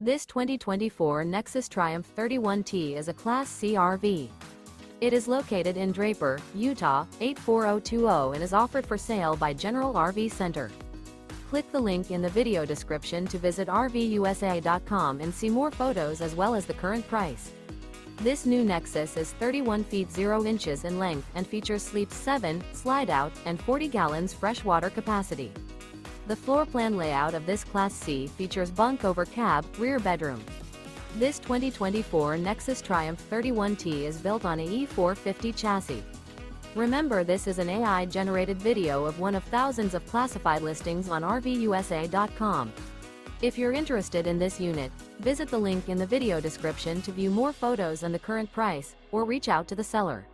This 2024 Nexus Triumph 31T is a Class C RV. It is located in Draper, Utah, 84020 and is offered for sale by General RV Center. Click the link in the video description to visit RVUSA.com and see more photos as well as the current price. This new Nexus is 31 feet 0 inches in length and features sleeps 7, slide-out, and 40 gallons freshwater capacity. The floor plan layout of this Class C features bunk over cab, rear bedroom. This 2024 Nexus Triumph 31T is built on a E450 chassis. Remember, this is an AI-generated video of one of thousands of classified listings on RVUSA.com. If you're interested in this unit, visit the link in the video description to view more photos and the current price, or reach out to the seller.